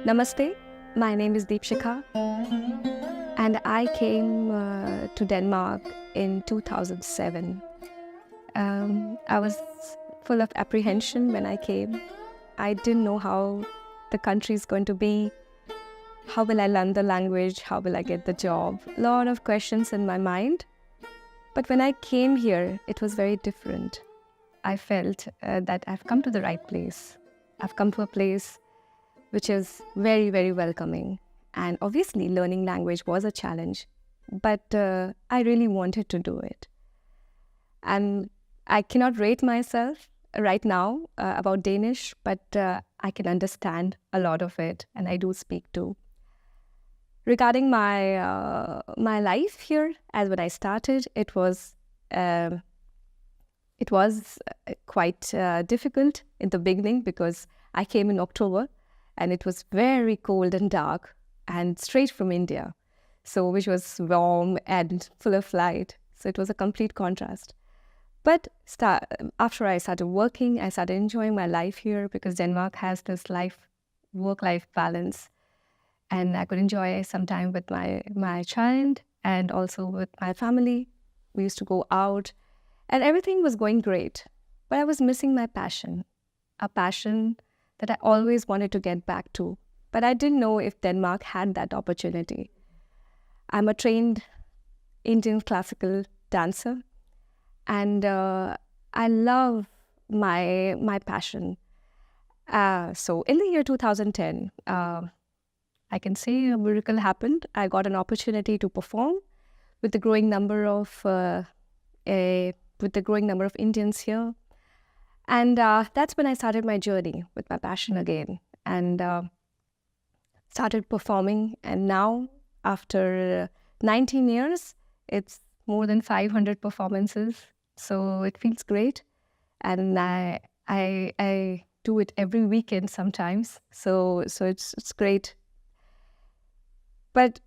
Namaste, my name is Deepshikha and I came to Denmark in 2007. I was full of apprehension when I came. I didn't know how the country is going to be. How will I learn the language? How will I get the job? A lot of questions in my mind. But when I came here, it was very different. I felt that I've come to the right place. I've come to a place which is very, very welcoming. And obviously, learning language was a challenge, but I really wanted to do it. And I cannot rate myself right now about Danish, but I can understand a lot of it, and I do speak too. Regarding my life here, as when I started, it was quite difficult in the beginning because I came in October, and it was very cold and dark, and straight from India, so which was warm and full of light. So it was a complete contrast. But after I started working, I started enjoying my life here because Denmark has this work-life balance. And I could enjoy some time with my child and also with my family. We used to go out and everything was going great. But I was missing my passion, a passion that I always wanted to get back to. But I didn't know if Denmark had that opportunity. I'm a trained Indian classical dancer. And I love my passion. So in the year 2010, I can say a miracle happened. I got an opportunity to perform with the growing number of Indians here, and that's when I started my journey with my passion again, and started performing. And now, after 19 years, it's more than 500 performances. So it feels great, and I do it every weekend sometimes. So it's great. But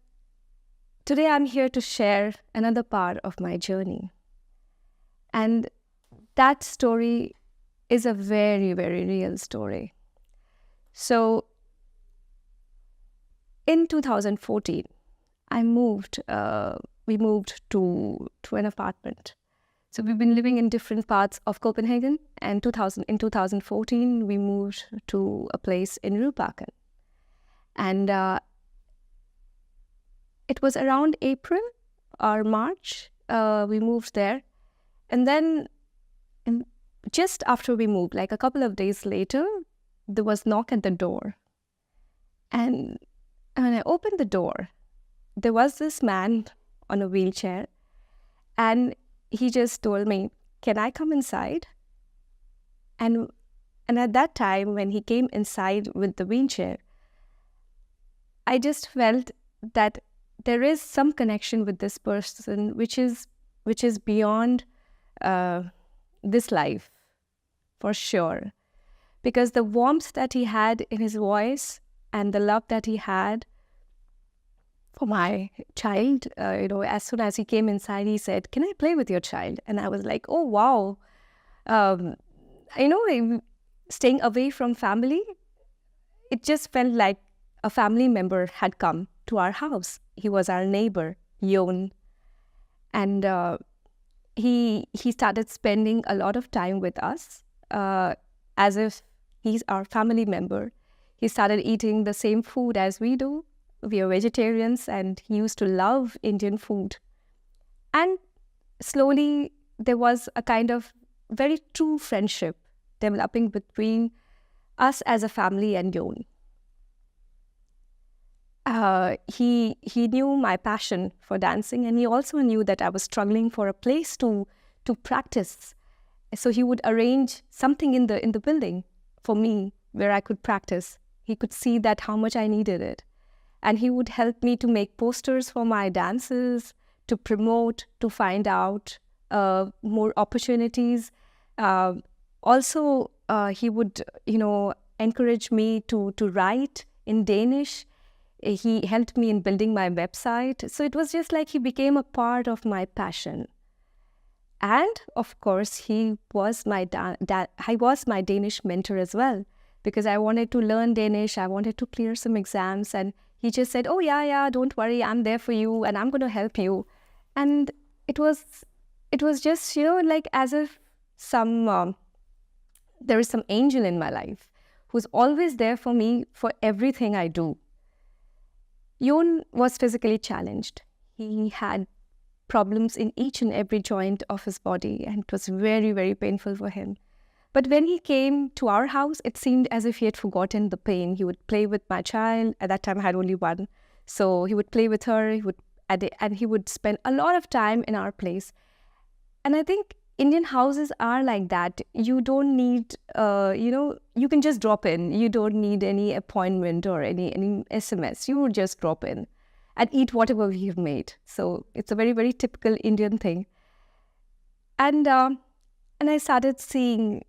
today I'm here to share another part of my journey, and that story is a very, very real story. So in 2014, we moved to an apartment. So we've been living in different parts of Copenhagen, and in 2014, we moved to a place in Rubakken. And it was around April or March, we moved there. And then just after we moved, like a couple of days later, there was a knock at the door. And when I opened the door, there was this man on a wheelchair, and he just told me, "Can I come inside?" And at that time, when he came inside with the wheelchair, I just felt that there is some connection with this person which is beyond this life, for sure. Because the warmth that he had in his voice and the love that he had for my child, as soon as he came inside, he said, "Can I play with your child?" And I was like, oh, wow. Staying away from family, it just felt like a family member had come to our house. He was our neighbor, Yon. And he started spending a lot of time with us, as if he's our family member. He started eating the same food as we do. We are vegetarians, and he used to love Indian food. And slowly, there was a kind of very true friendship developing between us as a family and Yon. He knew my passion for dancing, and he also knew that I was struggling for a place to practice. So he would arrange something in the building for me where I could practice. He could see that how much I needed it. And he would help me to make posters for my dances, to promote, to find out more opportunities. Also, he would, encourage me to write in Danish. He helped me in building my website. So it was just like he became a part of my passion. And of course, he was my Danish mentor as well, because I wanted to learn Danish. I wanted to clear some exams. And he just said, oh, yeah, don't worry. I'm there for you and I'm going to help you. And it was just, like as if there is some angel in my life who's always there for me for everything I do. Yon was physically challenged. He had problems in each and every joint of his body, and it was very, very painful for him. But when he came to our house, it seemed as if he had forgotten the pain. He would play with my child. At that time, I had only one. So he would play with her, and he would spend a lot of time in our place. And I think Indian houses are like that. You don't need, you can just drop in. You don't need any appointment or any SMS. You would just drop in and eat whatever we've made. So it's a very, very typical Indian thing. And I started seeing,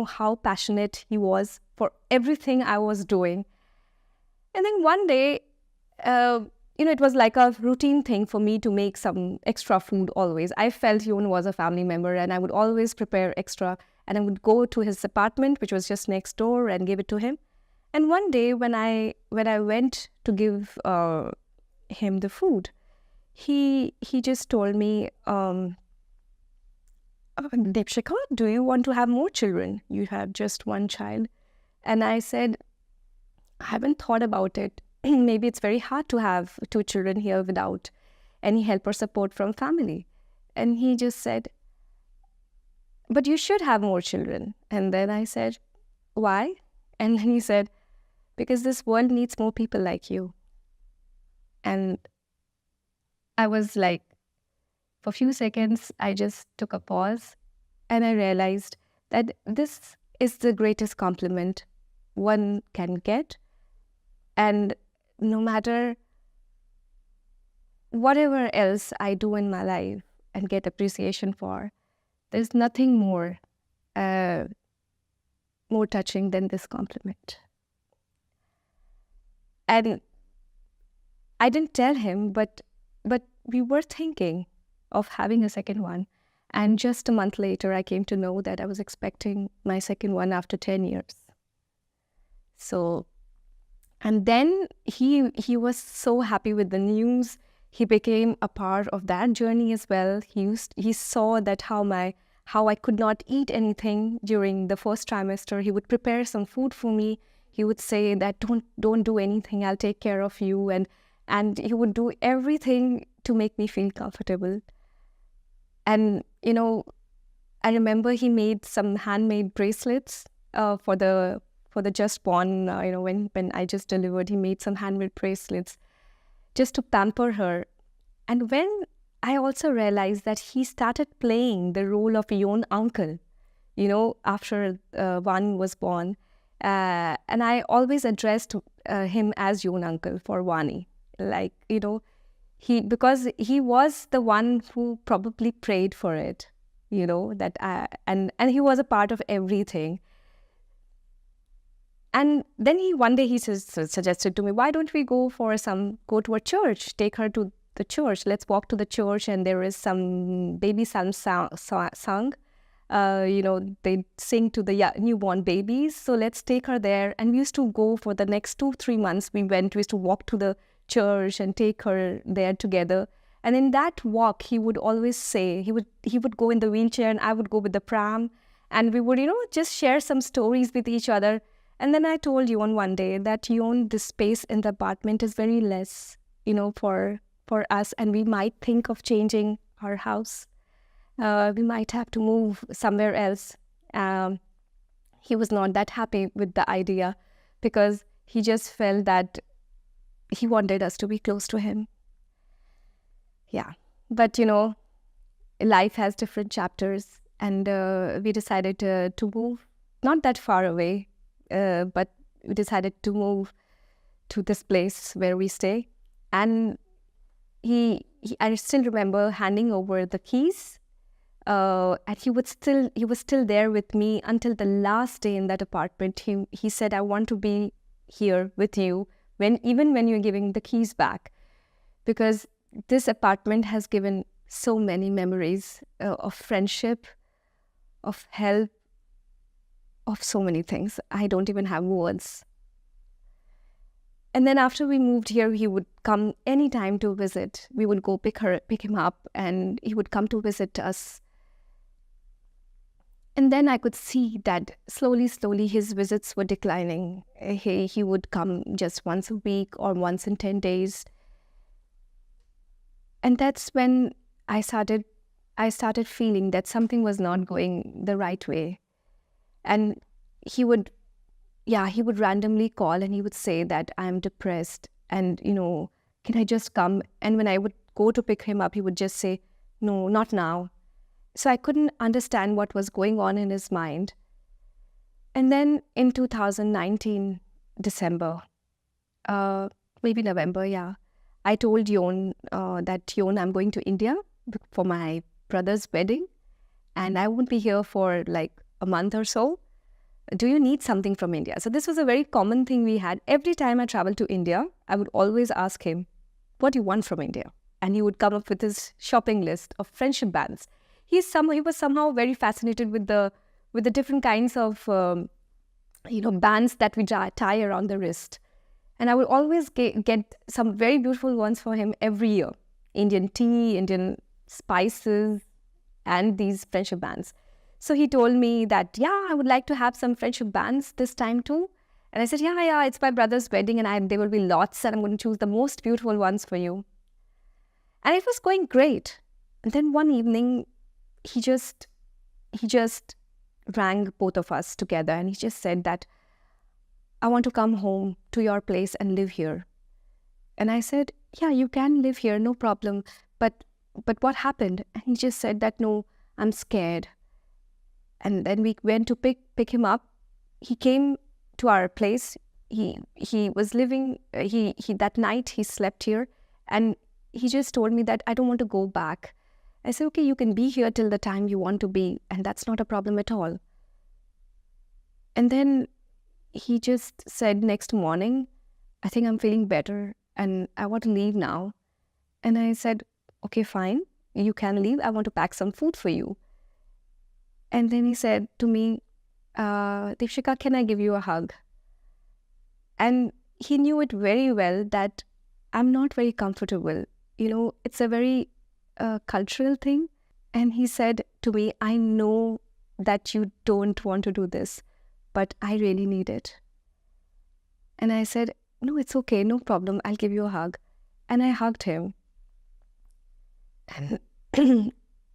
how passionate he was for everything I was doing. And then one day, it was like a routine thing for me to make some extra food always. I felt Yon was a family member, and I would always prepare extra. And I would go to his apartment, which was just next door, and give it to him. And one day when I went to give him the food, he just told me, Deepshikha, do you want to have more children? You have just one child. And I said, I haven't thought about it. Maybe it's very hard to have 2 children here without any help or support from family. And he just said, but you should have more children. And then I said, why? And then he said, because this world needs more people like you. And I was like, for a few seconds, I just took a pause, and I realized that this is the greatest compliment one can get. And no matter whatever else I do in my life and get appreciation for, there's nothing more touching than this compliment. And I didn't tell him, but we were thinking of having a second one. And just a month later, I came to know that I was expecting my second one after 10 years. So, and then he was so happy with the news. He became a part of that journey as well. He saw that how I could not eat anything during the first trimester. He would prepare some food for me. He would say that don't do anything. I'll take care of you. And he would do everything to make me feel comfortable. And, I remember he made some handmade bracelets for the just born, when I just delivered, he made some handmade bracelets just to pamper her. And when I also realized that he started playing the role of Yon uncle, after one was born. And I always addressed him as Yon uncle for Vani. Because he was the one who probably prayed for it, and he was a part of everything. And then one day he suggested to me, why don't we go to a church, take her to the church. Let's walk to the church, and there is some baby psalm sung. They sing to the newborn babies. So let's take her there. And we used to go for the next 2-3 months. We used to walk to the church and take her there together. And in that walk, he would always say, he would go in the wheelchair and I would go with the pram. And we would, just share some stories with each other. And then I told Yon one day that, this space in the apartment is very less, for us. And we might think of changing our house. We might have to move somewhere else. He was not that happy with the idea because he just felt that he wanted us to be close to him. Yeah. But, life has different chapters, and we decided to move, not that far away, but we decided to move to this place where we stay. And I still remember handing over the keys, and he was still there with me until the last day in that apartment. He said, I want to be here with you even when you're giving the keys back, because this apartment has given so many memories of friendship, of help, of so many things. I don't even have words. And then after we moved here, he would come anytime to visit. We would go pick him up, and he would come to visit us. And then I could see that slowly his visits were declining. He would come just once a week or once in 10 days. And that's when I started feeling that something was not going the right way. And he would randomly call and he would say that I'm depressed and, can I just come? And when I would go to pick him up, he would just say, no, not now. So I couldn't understand what was going on in his mind. And then in 2019, December, maybe November, yeah, I told Yon that, Yon, I'm going to India for my brother's wedding and I won't be here for like a month or so. Do you need something from India? So this was a very common thing we had. Every time I traveled to India, I would always ask him, what do you want from India? And he would come up with his shopping list of friendship bands. He was somehow very fascinated with the different kinds of bands that we tie around the wrist. And I would always get some very beautiful ones for him every year. Indian tea, Indian spices, and these friendship bands. So he told me that, yeah, I would like to have some friendship bands this time too. And I said, yeah, it's my brother's wedding and there will be lots and I'm going to choose the most beautiful ones for you. And it was going great. And then one evening, he just rang both of us together and he just said that, I want to come home to your place and live here. And I said, yeah, you can live here, no problem. But what happened? And he just said that, no, I'm scared. And then we went to pick him up. He came to our place. He was living, that night he slept here. And he just told me that I don't want to go back. I said, okay, you can be here till the time you want to be. And that's not a problem at all. And then he just said next morning, I think I'm feeling better and I want to leave now. And I said, okay, fine, you can leave. I want to pack some food for you. And then he said to me, Deepshikha, can I give you a hug? And he knew it very well that I'm not very comfortable. It's a very cultural thing. And he said to me, I know that you don't want to do this, but I really need it. And I said, no, it's okay, no problem. I'll give you a hug. And I hugged him.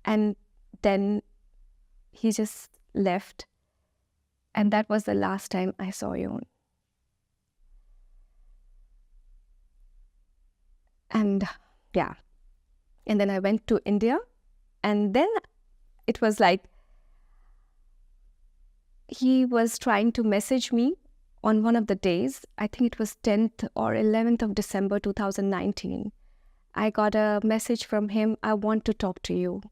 And then he just left. And that was the last time I saw Yon. And yeah. And then I went to India. And then it was like he was trying to message me on one of the days. I think it was 10th or 11th of December 2019. I got a message from him, I want to talk to you.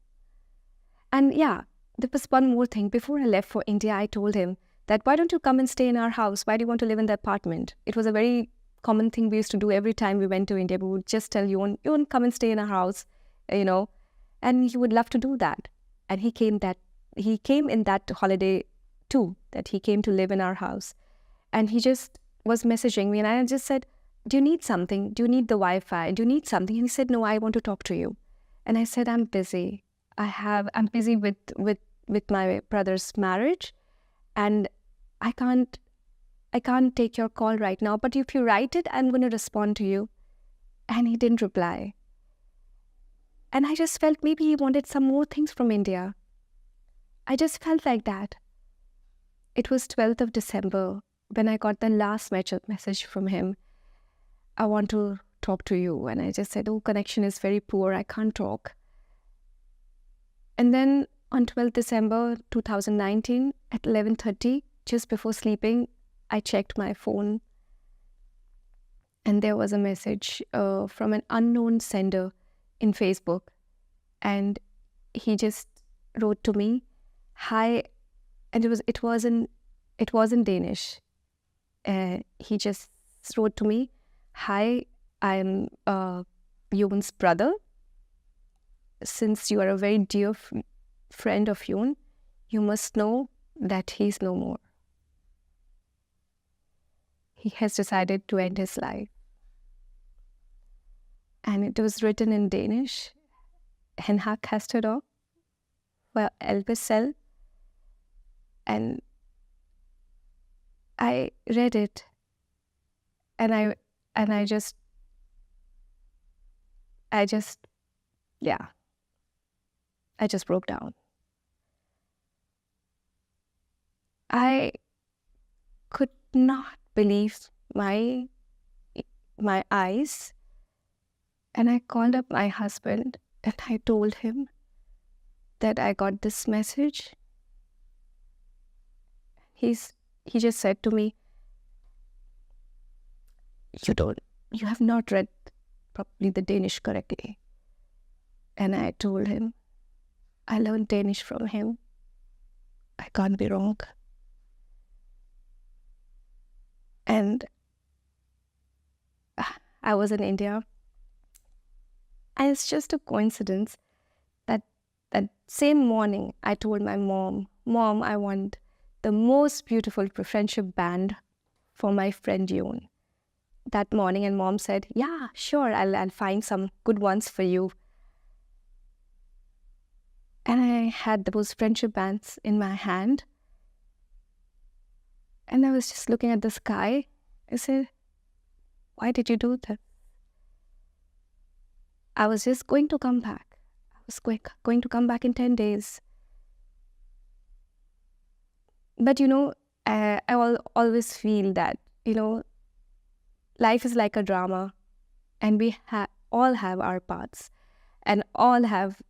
And yeah, there was one more thing. Before I left for India, I told him that, why don't you come and stay in our house? Why do you want to live in the apartment? It was a very common thing we used to do every time we went to India. We would just tell Yon, come and stay in our house, and he would love to do that. And he came in that holiday too, that he came to live in our house. And he just was messaging me and I just said, do you need something? Do you need the Wi-Fi? Do you need something? And he said, no, I want to talk to you. And I said, I'm busy. I'm busy with my brother's marriage and I can't take your call right now, but if you write it, I'm going to respond to you. And he didn't reply. And I just felt maybe he wanted some more things from India. I just felt like that. It was 12th of December when I got the last message from him. I want to talk to you. And I just said, oh, connection is very poor. I can't talk. And then on 12th December 2019 at 11:30, just before sleeping, I checked my phone. And there was a message from an unknown sender in Facebook. And he just wrote to me, hi. And it was in Danish. He just wrote to me, hi, I'm Yon's brother. Since you are a very dear friend of Yon, you must know that he's no more. he has decided to end his life. And it was written in Danish, "Han har kastet op for elve selv." And I read it, and I just, yeah, I just broke down. I could not believe my eyes, and I called up my husband and I told him that I got this message. He just said to me, you have not read probably the Danish correctly. And I told him, I learned Danish from him. I can't be wrong. And I was in India. And it's just a coincidence that that same morning I told my mom, I want the most beautiful friendship band for my friend Yoon. That morning, and Mom said, yeah, sure, I'll find some good ones for you. And I had those friendship bands in my hand. And I was just looking at the sky. I said, why did you do that? I was just going to come back. I was going to come back in 10 days. But, I always feel that, life is like a drama, and we all have our paths, and all have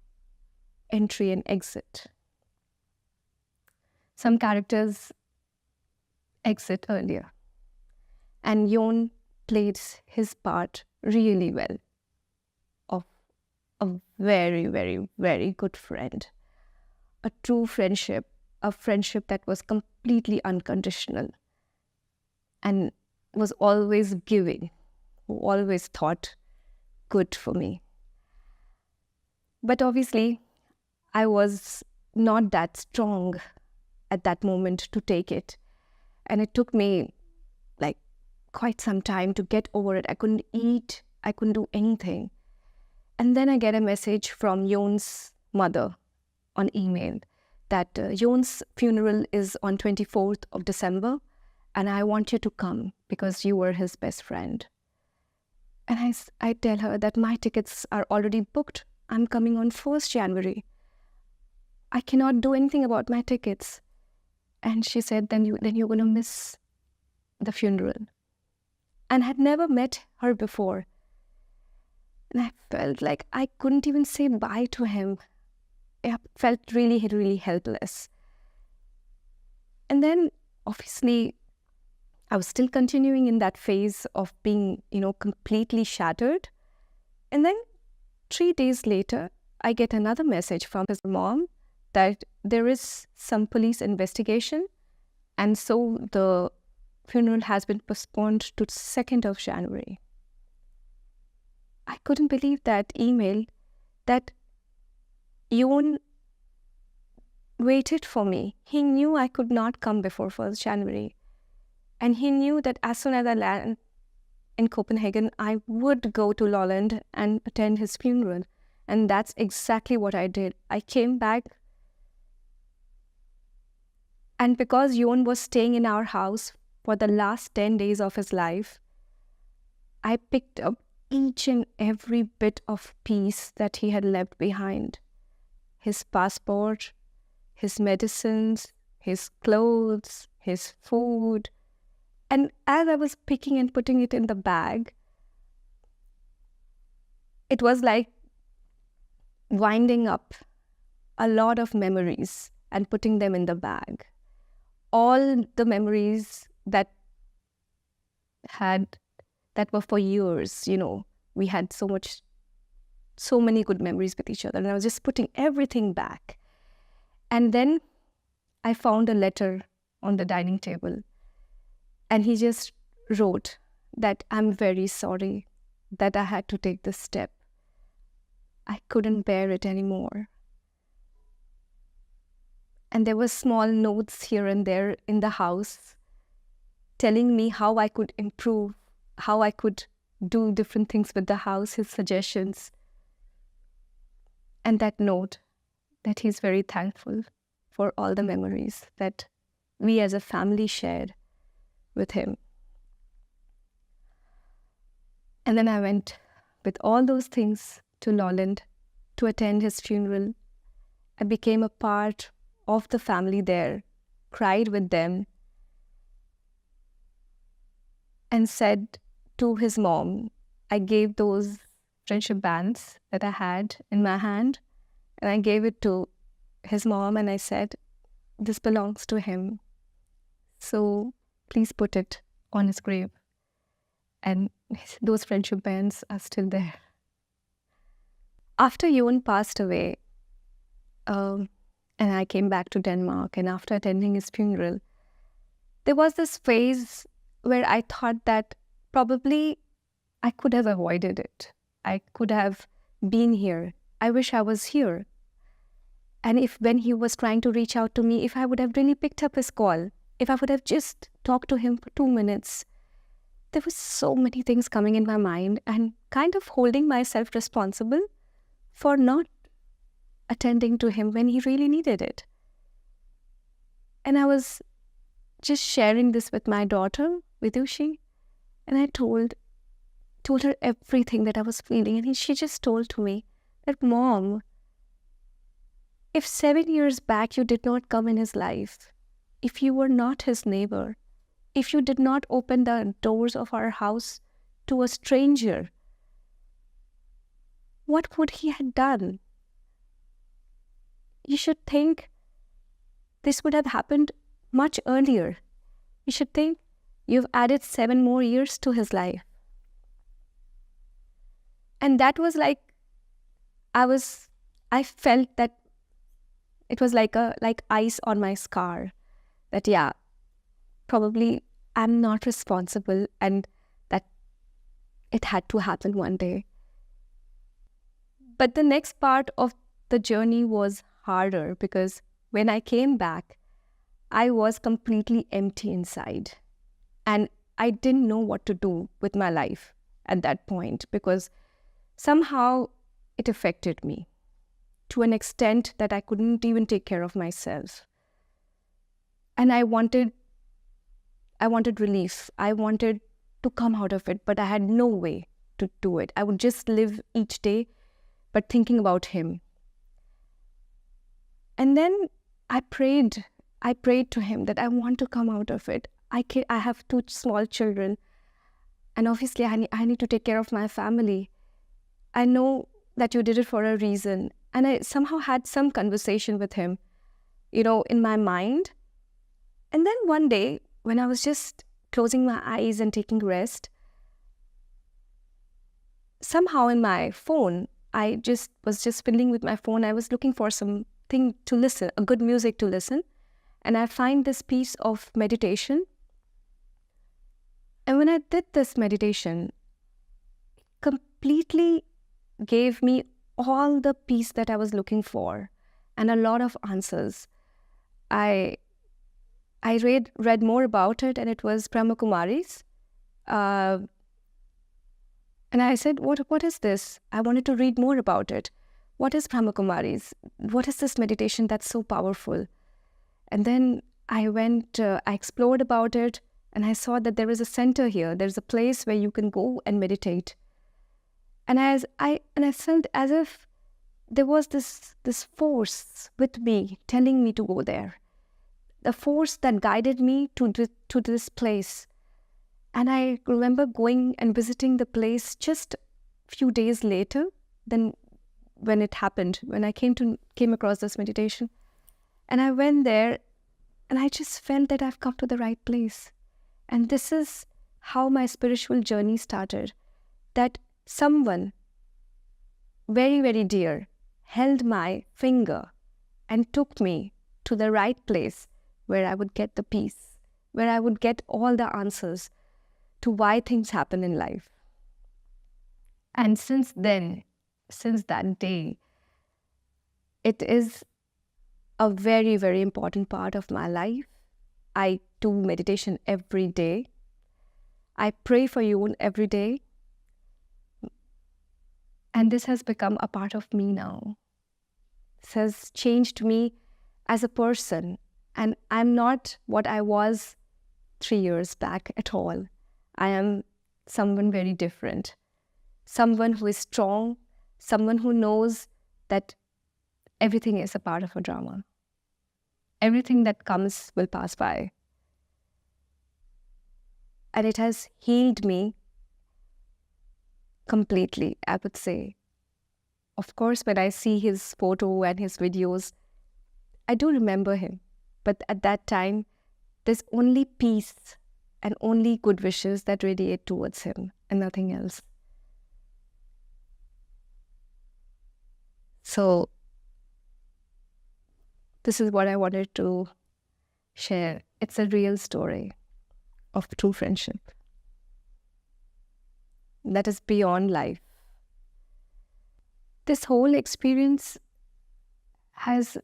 entry and exit. Some characters exit earlier, and Yoon played his part really well of a very, very, very good friend, a true friendship, a friendship that was completely unconditional and was always giving, who always thought good for me. But obviously, I was not that strong at that moment to take it. And it took me like quite some time to get over it. I couldn't eat. I couldn't do anything. And then I get a message from Yoon's mother on email that Yoon's funeral is on 24th of December, and I want you to come because you were his best friend. And I tell her that my tickets are already booked. I'm coming on 1st January. I cannot do anything about my tickets. And she said, then you're going to miss the funeral. And I had never met her before. And I felt like I couldn't even say bye to him. I felt really, really helpless. And then, obviously, I was still continuing in that phase of being, completely shattered. And then 3 days later, I get another message from his mom that there is some police investigation, and so the funeral has been postponed to 2nd of January. I couldn't believe that email, that Yoon waited for me. He knew I could not come before 1st January. And he knew that as soon as I land in Copenhagen, I would go to Lolland and attend his funeral. And that's exactly what I did. I came back. And because Yoon was staying in our house for the last 10 days of his life, I picked up each and every bit of peace that he had left behind. His passport, his medicines, his clothes, his food. And as I was picking and putting it in the bag, it was like winding up a lot of memories and putting them in the bag. All the memories that were for years, we had so many good memories with each other. And I was just putting everything back. And then I found a letter on the dining table. And he just wrote that I'm very sorry that I had to take this step. I couldn't bear it anymore. And there were small notes here and there in the house telling me how I could improve, how I could do different things with the house, his suggestions. And that note that he's very thankful for all the memories that we as a family shared with him. And then I went with all those things to Lolland to attend his funeral. I became a part of the family there, cried with them, and said to his mom, I gave those friendship bands that I had in my hand, and I gave it to his mom, and I said, this belongs to him. So please put it on his grave. And those friendship bands are still there. After Yoon passed away, and I came back to Denmark, and after attending his funeral, there was this phase where I thought that probably I could have avoided it. I could have been here. I wish I was here. And if when he was trying to reach out to me, if I would have really picked up his call, if I would have just talked to him for 2 minutes, there were so many things coming in my mind and kind of holding myself responsible for not attending to him when he really needed it. And I was just sharing this with my daughter, Vidushi, and I told her everything that I was feeling, and she just told to me that, Mom, if 7 years back you did not come in his life, if you were not his neighbor, if you did not open the doors of our house to a stranger, what would he have done? You should think this would have happened much earlier. You should think you've added 7 more years to his life. And that was like, I felt that it was like ice on my scar. That yeah, probably I'm not responsible and that it had to happen one day. But the next part of the journey was harder because when I came back, I was completely empty inside. And I didn't know what to do with my life at that point because somehow it affected me to an extent that I couldn't even take care of myself. And I wanted relief. I wanted to come out of it, but I had no way to do it. I would just live each day, but thinking about him. And then I prayed to him that I want to come out of it. I have 2 small children, and obviously I need to take care of my family. I know that you did it for a reason. And I somehow had some conversation with him, in my mind. And then one day, when I was just closing my eyes and taking rest, somehow in my phone, I was just fiddling with my phone. I was looking for something to listen, a good music to listen. And I find this piece of meditation. And when I did this meditation, it completely gave me all the peace that I was looking for and a lot of answers. I read more about it, and it was Brahma Kumari's. And I said, what is this? I wanted to read more about it. What is Brahma Kumari's? What is this meditation that's so powerful? And then I went, I explored about it, and I saw that there is a center here. There's a place where you can go and meditate. And I felt as if there was this force with me telling me to go there. The force that guided me to this place. And I remember going and visiting the place just a few days later than when it happened, when I came across this meditation. And I went there and I just felt that I've come to the right place. And this is how my spiritual journey started. That someone very, very dear held my finger and took me to the right place where I would get the peace, where I would get all the answers to why things happen in life. And since then, since that day, it is a very, very important part of my life. I do meditation every day. I pray for you every day. And this has become a part of me now. This has changed me as a person. And I'm not what I was 3 years back at all. I am someone very different. Someone who is strong, someone who knows that everything is a part of a drama. Everything that comes will pass by. And it has healed me completely, I would say. Of course, when I see his photo and his videos, I do remember him. But at that time, there's only peace and only good wishes that radiate towards him and nothing else. So, this is what I wanted to share. It's a real story of true friendship that is beyond life. This whole experience has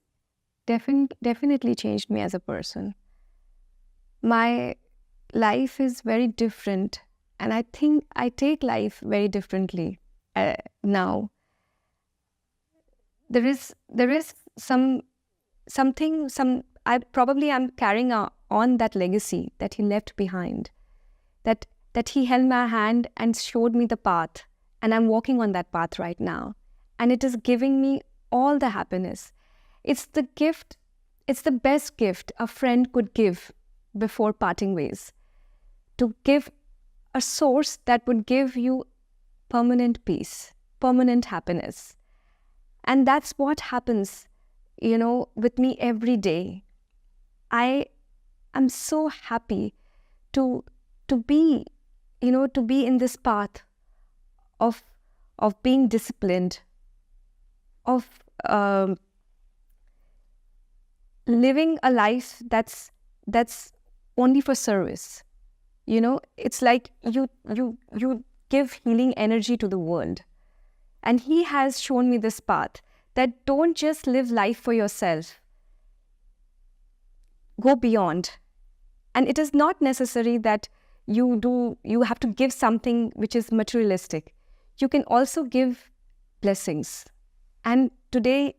definitely changed me as a person. My life is very different, and I think I take life very differently now. There is something I'm carrying on that legacy that he left behind, that he held my hand and showed me the path, and I'm walking on that path right now, and it is giving me all the happiness. It's the best gift a friend could give before parting ways, to give a source that would give you permanent peace, permanent happiness. And that's what happens, with me every day. I am so happy to be in this path of being disciplined, of living a life that's only for service. It's like you give healing energy to the world. And he has shown me this path, that don't just live life for yourself. Go beyond. And it is not necessary that you have to give something which is materialistic. You can also give blessings. And today,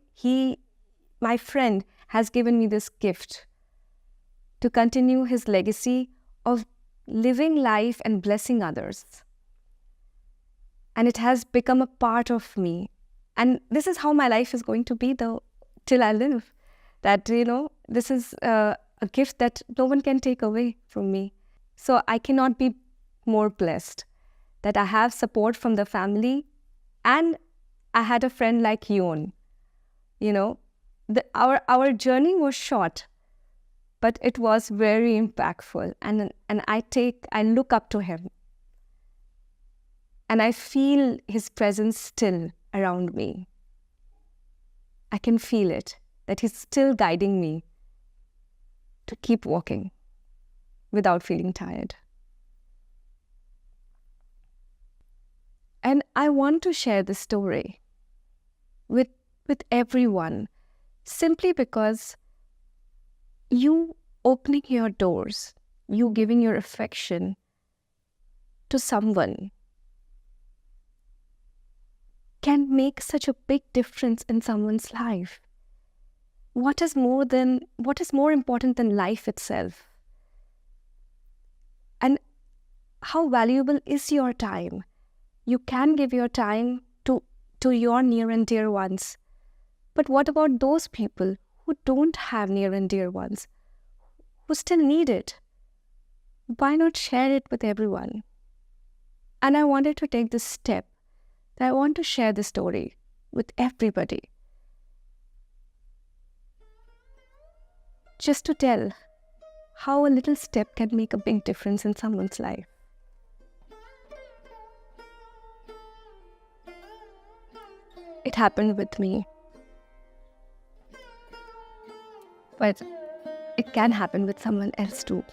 my friend, has given me this gift to continue his legacy of living life and blessing others. And it has become a part of me. And this is how my life is going to be till I live. That, this is a gift that no one can take away from me. So I cannot be more blessed that I have support from the family, and I had a friend like Yon. Our journey was short, but it was very impactful. And I look up to him. And I feel his presence still around me. I can feel it, that he's still guiding me to keep walking without feeling tired. And I want to share this story with everyone, simply because you opening your doors, you giving your affection to someone, can make such a big difference in someone's life. What is more important than life itself? And how valuable is your time? You can give your time to your near and dear ones. But what about those people who don't have near and dear ones, who still need it? Why not share it with everyone? And I wanted to take this step. I want to share this story with everybody, just to tell how a little step can make a big difference in someone's life. It happened with me, but it can happen with someone else too.